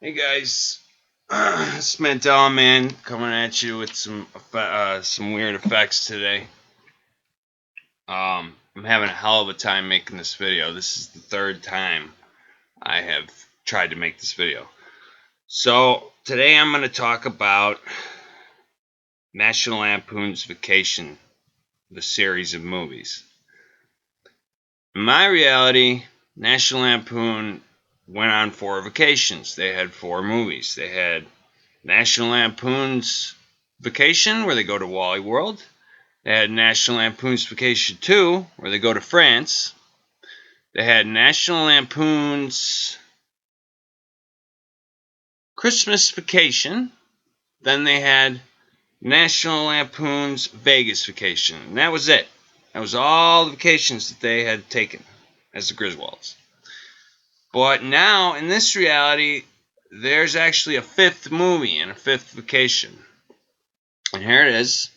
Hey guys, it's Mandela man coming at you with some weird effects today. I'm having a hell of a time making this video. This is the third time I have tried to make this video. So today I'm going to talk about National Lampoon's Vacation, the series of movies. In my reality, National Lampoon went on 4 vacations. They had 4 movies. They had National Lampoon's Vacation, where they go to Wally World. They had National Lampoon's Vacation 2, where they go to France. They had National Lampoon's Christmas Vacation. Then they had National Lampoon's Vegas Vacation. And that was it. That was all the vacations that they had taken as the Griswolds. But now, in this reality, there's actually a 5th movie and a 5th vacation. And here it is.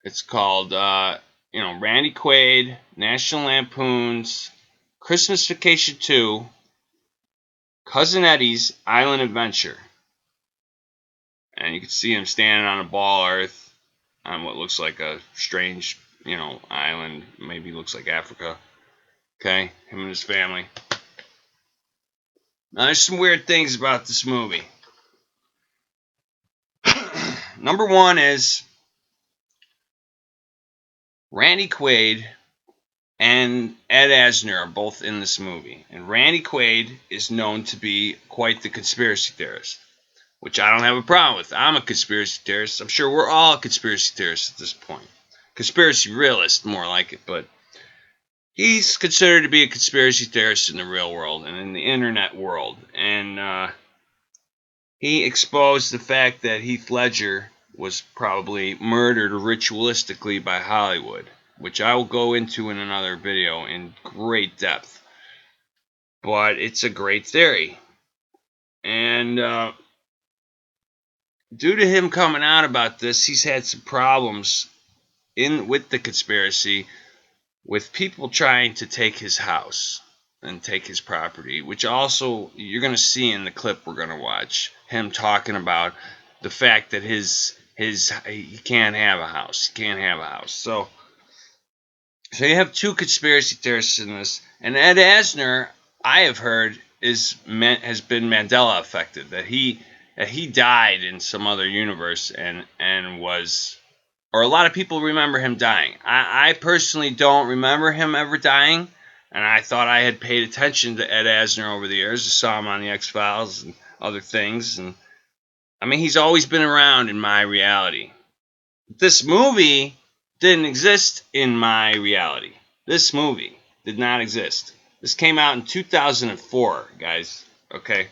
It's called, Randy Quaid, National Lampoon's Christmas Vacation 2, Cousin Eddie's Island Adventure. And you can see him standing on a ball earth on what looks like a strange, island. Maybe looks like Africa. Okay, him and his family. Now, there's some weird things about this movie. Number one is Randy Quaid and Ed Asner are both in this movie. And Randy Quaid is known to be quite the conspiracy theorist, which I don't have a problem with. I'm a conspiracy theorist. I'm sure we're all conspiracy theorists at this point. Conspiracy realist, more like it, but he's considered to be a conspiracy theorist in the real world and in the internet world. And he exposed the fact that Heath Ledger was probably murdered ritualistically by Hollywood, which I will go into in another video in great depth. But it's a great theory. And due to him coming out about this, he's had some problems with the conspiracy with people trying to take his house and take his property, which also you're going to see in the clip we're going to watch, him talking about the fact that he can't have a house. He can't have a house. So you have 2 conspiracy theorists in this, and Ed Asner, I have heard, has been Mandela affected, that he died in some other universe and was, or a lot of people remember him dying. I personally don't remember him ever dying, and I thought I had paid attention to Ed Asner over the years. I saw him on the X-Files and other things, and I mean, he's always been around in my reality. This movie didn't exist in my reality. This movie did not exist. This came out in 2004, guys. Okay.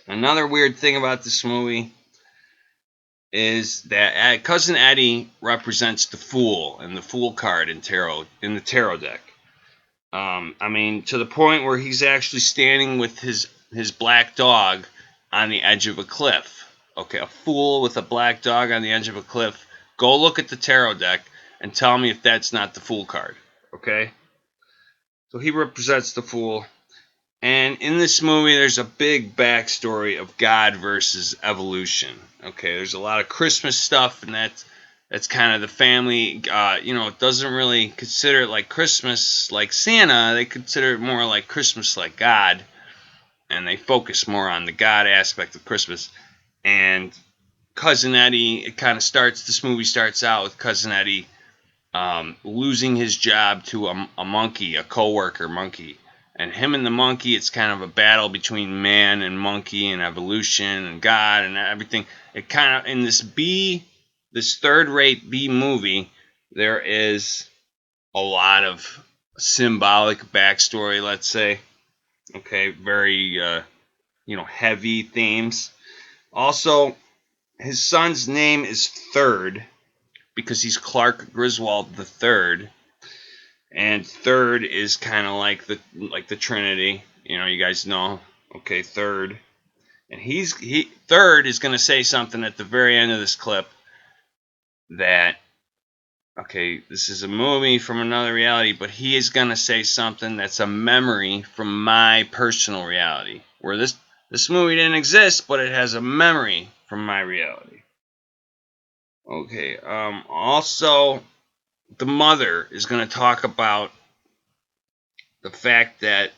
Another weird thing about this movie is that Cousin Eddie represents the Fool and the Fool card in the tarot deck. I mean, to the point where he's actually standing with his black dog on the edge of a cliff. Okay, a fool with a black dog on the edge of a cliff. Go look at the tarot deck and tell me if that's not the Fool card. Okay? So he represents the Fool. And in this movie, there's a big backstory of God versus evolution. Okay, there's a lot of Christmas stuff, and that's kind of the family. It doesn't really consider it like Christmas like Santa. They consider it more like Christmas like God, and they focus more on the God aspect of Christmas. And Cousin Eddie, this movie starts out with Cousin Eddie losing his job to a monkey, a co-worker monkey. And him and the monkey, it's kind of a battle between man and monkey and evolution and God and everything. It kind of, in this third-rate B movie, there is a lot of symbolic backstory, let's say. Okay, very, heavy themes. Also, his son's name is Third because he's Clark Griswold the Third. And third is kind of like the Trinity, you guys know. Okay, third, and third is going to say something at the very end of this clip that, okay, this is a movie from another reality, but he is going to say something that's a memory from my personal reality. where this movie didn't exist, but it has a memory from my reality. Okay. Also, the mother is going to talk about the fact that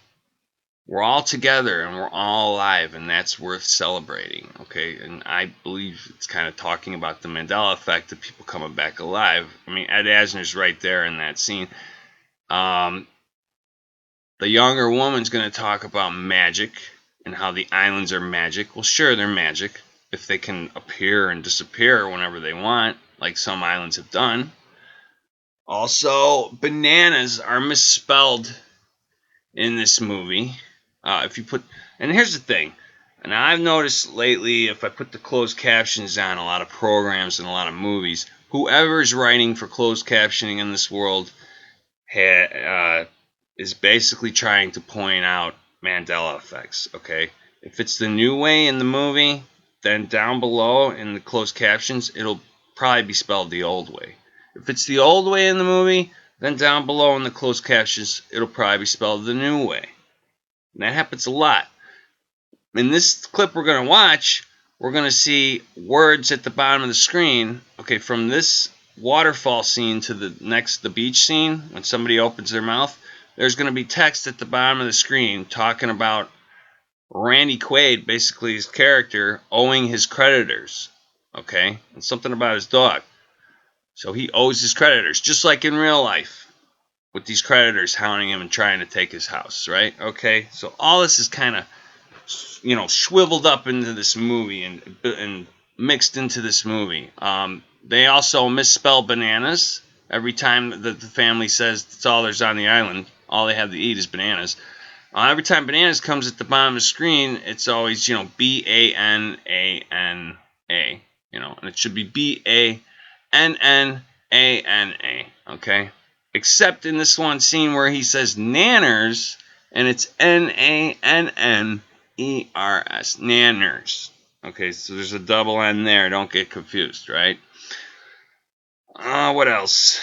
we're all together and we're all alive, and that's worth celebrating. Okay, and I believe it's kind of talking about the Mandela effect of people coming back alive. I mean, Ed Asner's right there in that scene. The younger woman's going to talk about magic and how the islands are magic. Well, sure, they're magic if they can appear and disappear whenever they want, like some islands have done. Also, bananas are misspelled in this movie. If you put, and here's the thing, and I've noticed lately, if I put the closed captions on a lot of programs and a lot of movies, whoever's writing for closed captioning in this world is basically trying to point out Mandela effects. Okay, if it's the new way in the movie, then down below in the closed captions, it'll probably be spelled the old way. If it's the old way in the movie, then down below in the closed captions, it'll probably be spelled the new way. And that happens a lot. In this clip we're going to watch, we're going to see words at the bottom of the screen. Okay, from this waterfall scene to the beach scene, when somebody opens their mouth, there's going to be text at the bottom of the screen talking about Randy Quaid, basically his character, owing his creditors. Okay, and something about his dog. So he owes his creditors, just like in real life, with these creditors hounding him and trying to take his house, right? Okay, so all this is kind of, shriveled up into this movie and mixed into this movie. They also misspell bananas every time that the family says that's all there's on the island. All they have to eat is bananas. Every time bananas comes at the bottom of the screen, it's always, Banana, and it should be Bannana, okay? Except in this one scene where he says nanners, and it's Nanners, nanners. Okay, so there's a double N there. Don't get confused, right? What else?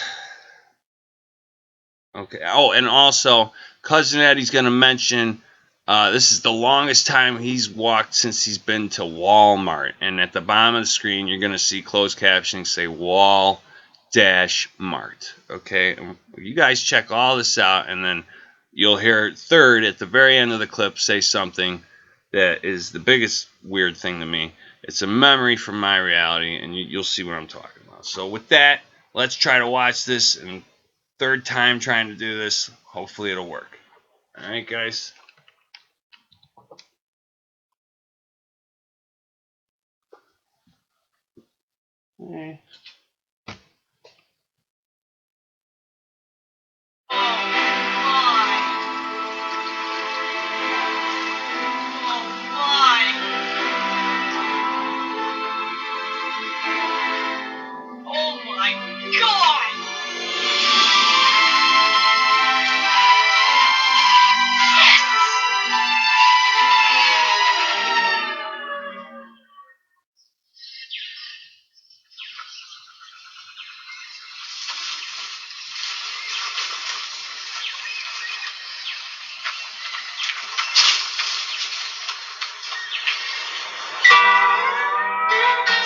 Okay. Oh, and also, Cousin Eddie's going to mention this is the longest time he's walked since he's been to Wal-mart. And at the bottom of the screen, you're going to see closed captioning say Wal-mart. Okay? And you guys check all this out, and then you'll hear third at the very end of the clip say something that is the biggest weird thing to me. It's a memory from my reality, and you'll see what I'm talking about. So with that, let's try to watch this, and third time trying to do this. Hopefully it'll work. All right, guys. Okay.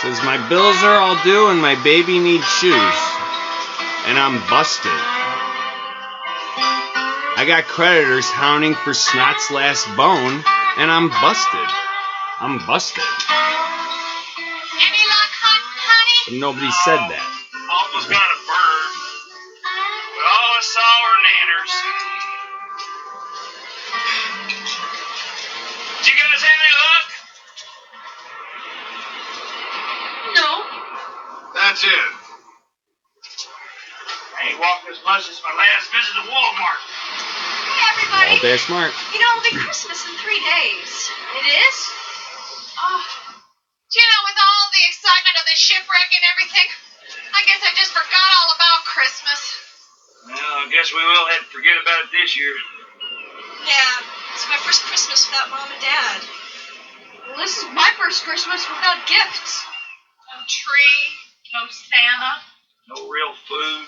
Says my bills are all due and my baby needs shoes. And I'm busted. I got creditors hounding for Snot's last bone, and I'm busted. I'm busted. Any luck, honey? But nobody said that. Almost got a bird. But all I saw were nanners. Did you guys have any luck? No. That's it. I ain't walked as much as my last visit to Wal-mart. Hey, everybody. All day smart. It'll be Christmas in 3 days. It is? Oh. With all the excitement of the shipwreck and everything, I guess I just forgot all about Christmas. Well, I guess we will have to forget about it this year. Yeah, it's my first Christmas without Mom and Dad. Well, this is my first Christmas without gifts. No tree, no Santa. No real food.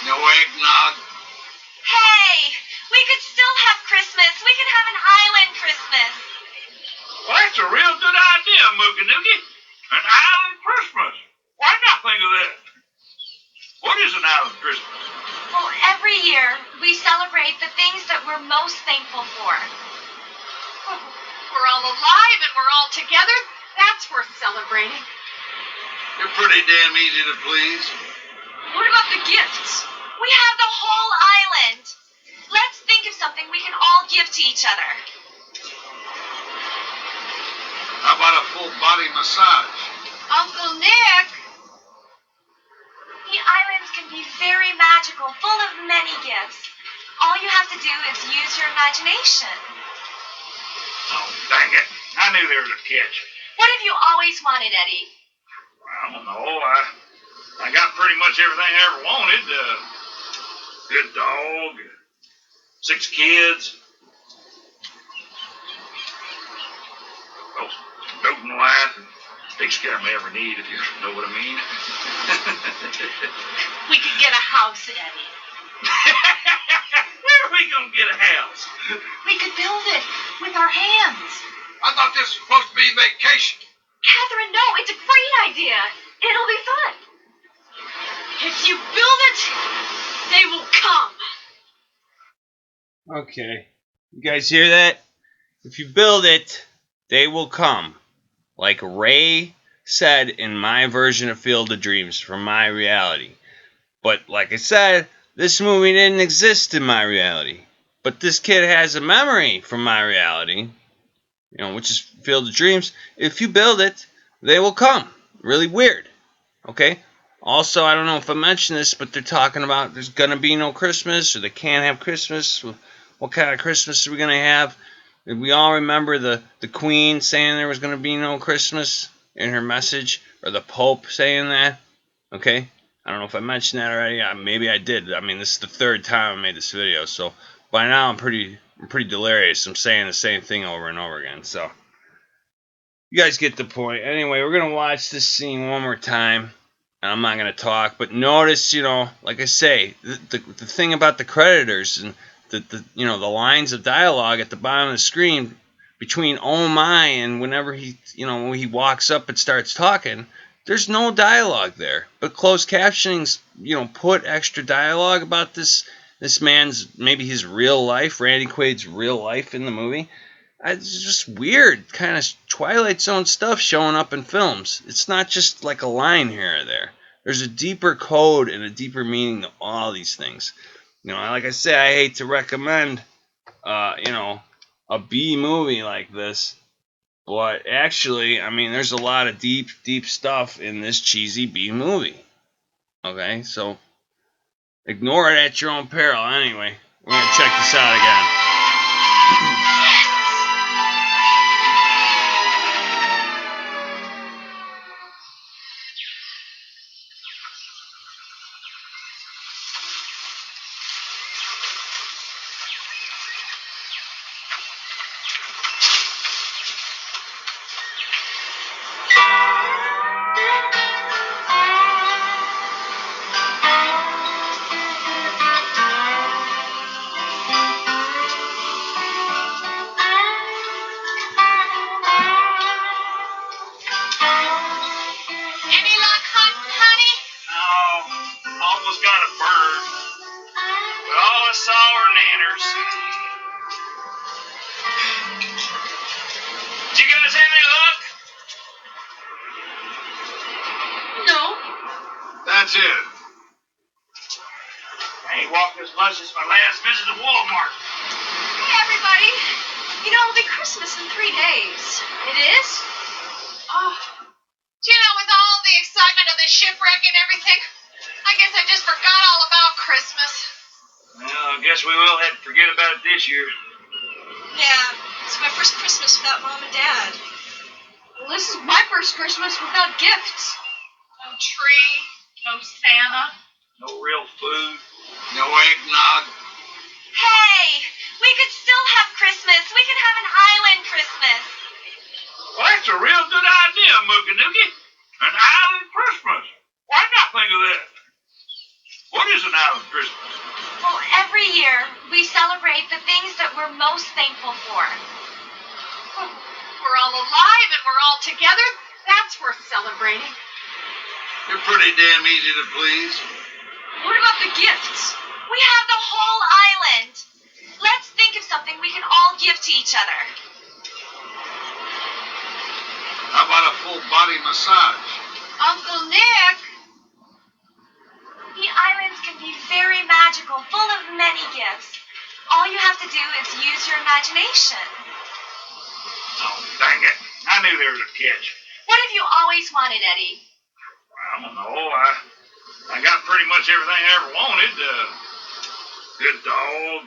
No eggnog. Hey, we could still have Christmas. We could have an island Christmas. That's a real good idea, Mookie Nookie. An island Christmas. Why not think of that? What is an island Christmas? Well, every year we celebrate the things that we're most thankful for. We're all alive and we're all together. That's worth celebrating. You're pretty damn easy to please. What about the gifts? We have the whole island. Let's think of something we can all give to each other. How about a full body massage? Uncle Nick. The islands can be very magical, full of many gifts. All you have to do is use your imagination. Oh, dang it. I knew there was a catch. What have you always wanted, Eddie? I don't know. I got pretty much everything I ever wanted. Good dog. 6 kids. Well, doting wife. Takes care of me every need, if you know what I mean. We could get a house, Eddie. Where are we going to get a house? We could build it with our hands. I thought this was supposed to be vacation. Catherine, no, it's a great idea. It'll be fun. If you build it, they will come. Okay. You guys hear that? If you build it, they will come. Like Ray said in my version of Field of Dreams from my reality. But like I said, this movie didn't exist in my reality. But this kid has a memory from my reality, which is Field of Dreams. If you build it, they will come. Really weird. Okay? Also, I don't know if I mentioned this, but they're talking about there's going to be no Christmas, or they can't have Christmas. What kind of Christmas are we going to have? We all remember the Queen saying there was going to be no Christmas in her message, or the Pope saying that. Okay? I don't know if I mentioned that already. Maybe I did. I mean, this is the 3rd time I made this video, so by now I'm pretty delirious. I'm saying the same thing over and over again, so you guys get the point. Anyway, we're going to watch this scene one more time, and I'm not going to talk, but notice, like I say, the thing about the creditors and the lines of dialogue at the bottom of the screen between oh my and whenever he when he walks up and starts talking, there's no dialogue there. But closed captionings, put extra dialogue about this man's, maybe his real life, Randy Quaid's real life in the movie. It's just weird, kind of Twilight Zone stuff showing up in films. It's not just like a line here or there. There's a deeper code and a deeper meaning to all these things. Like I say, I hate to recommend, a B movie like this, but actually, I mean, there's a lot of deep stuff in this cheesy B movie. Okay, so ignore it at your own peril. Anyway, we're gonna check this out again. Any luck hunting, honey? Oh, almost got a bird. But all I saw were nanners. Did you guys have any luck? No. That's it. I ain't walked as much as my last visit to Wal-mart. Hey, everybody. It'll be Christmas in 3 days. It is? Oh. With all the excitement of the shipwreck and everything, I guess I just forgot all about Christmas. Well, I guess we will have to forget about it this year. Yeah, it's my first Christmas without Mom and Dad. Well, this is my first Christmas without gifts. No tree, no Santa. No real food. No eggnog. Hey, we could still have Christmas. We could have an island Christmas. Well, that's a real good idea, Mookie Nookie. An island Christmas. Why not think of that? What is an island Christmas? Well, every year we celebrate the things that we're most thankful for. We're all alive we're all together, that's worth celebrating. You're pretty damn easy to please. What about the gifts? We have the whole island. Let's think of something we can all give to each other. How about a full body massage? Uncle Nick. The islands can be very magical, full of many gifts. All you have to do is use your imagination. Oh, dang it. I knew there was a catch. What have you always wanted, Eddie? I don't know. I got pretty much everything I ever wanted. Good dog.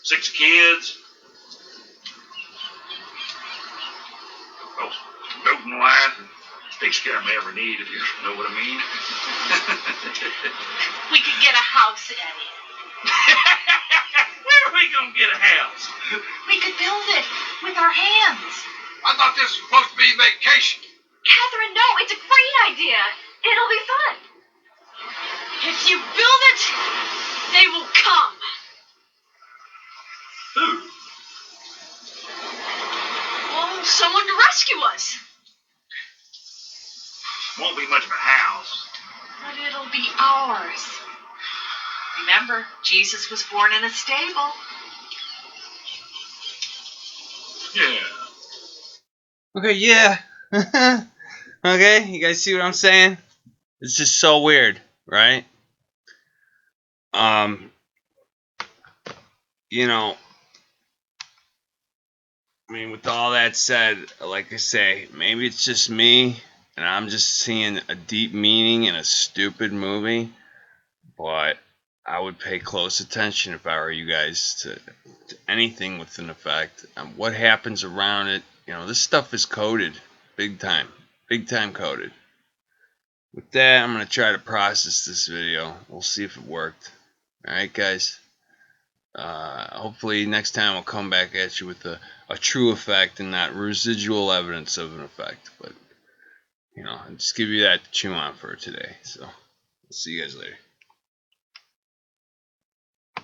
6 kids. Well, goat and wife. Takes care of me every need, if you know what I mean. We could get a house, Eddie. Where are we going to get a house? We could build it with our hands. I thought this was supposed to be vacation. Catherine, no, it's a great idea. It'll be fun. If you build it, they will come. Who? Oh, someone to rescue us. Won't be much of a house. But it'll be ours. Remember, Jesus was born in a stable. Yeah. Okay, yeah. Okay, you guys see what I'm saying? It's just so weird, right? You know, I mean, with all that said, like I say, maybe it's just me, and I'm just seeing a deep meaning in a stupid movie, but I would pay close attention if I were you guys to anything with an effect. What happens around it, you know, this stuff is coded, big time coded. With that, I'm going to try to process this video. We'll see if it worked. Alright, guys. Hopefully next time I'll come back at you with a true effect and not residual evidence of an effect. But, you know, I'll just give you that to chew on for today. So, I'll see you guys later.